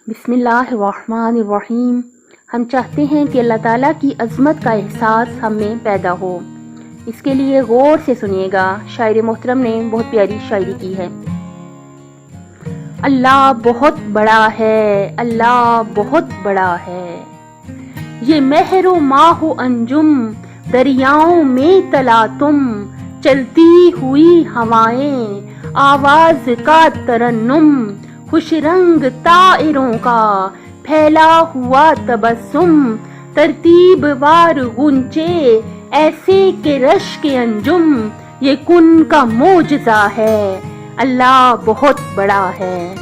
بسم اللہ الرحمن الرحیم۔ ہم چاہتے ہیں کہ اللہ تعالیٰ کی عظمت کا احساس ہم میں پیدا ہو، اس کے لیے غور سے سنیے گا۔ شاعر محترم نے بہت پیاری شاعری کی ہے۔ اللہ بہت بڑا ہے، اللہ بہت بڑا ہے، یہ مہر و ماہ و انجم، دریاؤں میں تلاطم، چلتی ہوئی ہوائیں، آواز کا ترنم، خوش رنگ طائروں کا پھیلا ہوا تبسم، ترتیب وار غنچے ایسے کہ رشک انجم، یہ کن کا معجزہ ہے، اللہ بہت بڑا ہے۔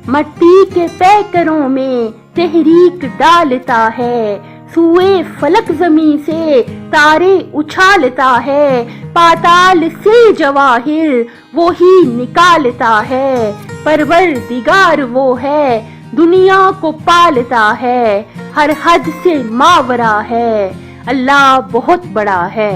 مٹی کے پیکروں میں تحریک ڈالتا ہے، سوئے فلک زمین سے تارے اچھالتا ہے، پاتال سے جواہر وہی نکالتا ہے، پروردگار وہ ہے، دنیا کو پالتا ہے، ہر حد سے ماورا ہے، اللہ بہت بڑا ہے۔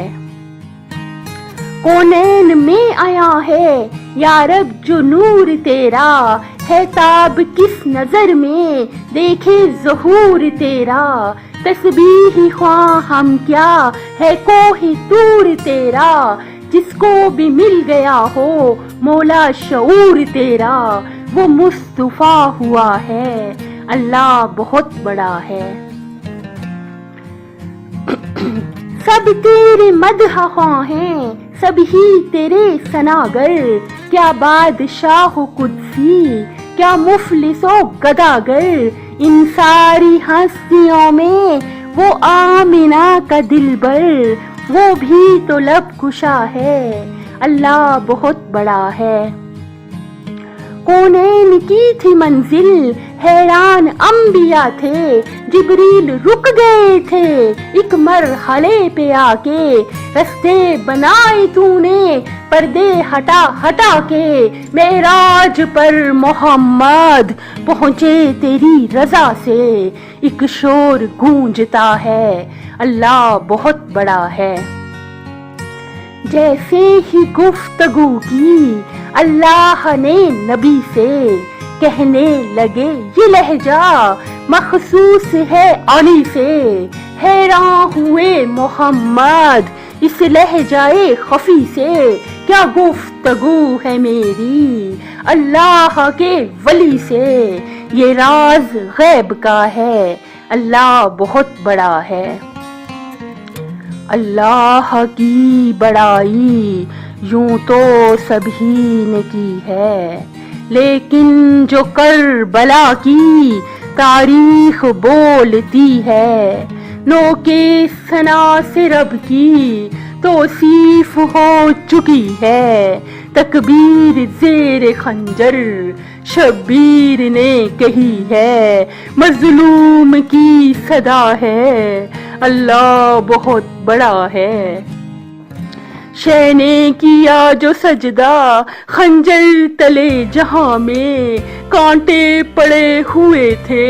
کونین میں آیا ہے یا رب جو نور تیرا، ہے تاب کس نظر میں دیکھے ظہور تیرا، تسبیح خواہ ہم کیا ہے کوہ طور تیرا، جس کو بھی مل گیا ہو مولا شعور تیرا، وہ مصطفیٰ ہوا ہے، اللہ بہت بڑا ہے۔ سب تیرے مدح خواہ ہیں، سب ہی تیرے ثناگر، کیا بادشاہ و قدسی، کیا مفلس و گداگر، ان ساری ہستیوں میں وہ آمنہ کا دلبر، وہ بھی تو لب کشا ہے، اللہ بہت بڑا ہے۔ کونین کی تھی منزل، حیران انبیاء تھے، جبریل رک گئے تھے ایک مرحلے پہ آ کے، رستے بنائے تو نے پردے ہٹا ہٹا کے، معراج پر محمد پہنچے تیری رضا سے، ایک شور گونجتا ہے، اللہ بہت بڑا ہے۔ جیسے ہی گفتگو کی اللہ نے نبی سے، کہنے لگے یہ لہجہ مخصوص ہے علی سے، حیران ہوئے محمد اس لہجہ خفی سے، کیا گفتگو ہے میری اللہ کے ولی سے، یہ راز غیب کا ہے، اللہ بہت بڑا ہے۔ اللہ کی بڑائی یوں تو سبھی نے کی ہے، لیکن جو کربلا کی تاریخ بولتی ہے، نو کے ثنا سے رب کی توصیف ہو چکی ہے، تکبیر زیر خنجر شبیر نے کہی ہے، مظلوم کی صدا ہے، اللہ بہت بڑا ہے۔ شے نے کیا جو سجدہ خنجر تلے جہاں میں، کانٹے پڑے ہوئے تھے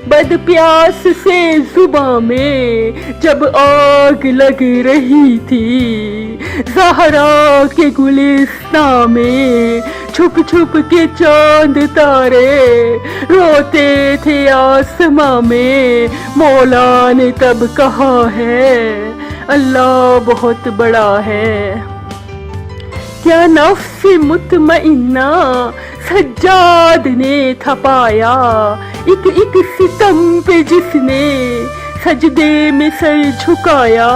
بد پیاس سے زباں میں، جب آگ لگ رہی تھی زہرا کے گلستاں میں، چھپ چھپ کے چاند تارے روتے تھے آسماں میں، مولا نے تب کہا ہے اللہ بہت بڑا ہے۔ کیا نفس مطمئنہ سجاد نے تھپایا، ایک ایک ستم پہ جس نے سجدے میں سر جھکایا،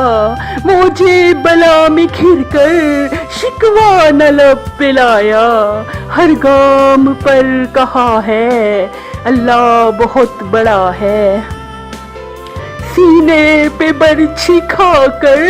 موجے بلا میں گھر کر شکوہ نہ لب پہ لایا، ہر گام پر کہا ہے اللہ بہت بڑا ہے۔ سینے پہ برچھی کھا کر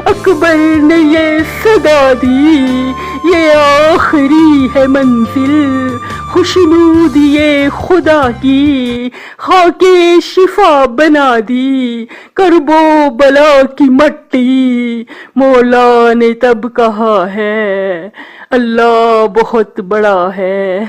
اکبر نے یہ صدا دی، یہ آخری ہے منزل خوشنود یہ خدا کی، خاک شفا بنا دی کرب و بلا کی مٹی، مولا نے تب کہا ہے اللہ بہت بڑا ہے۔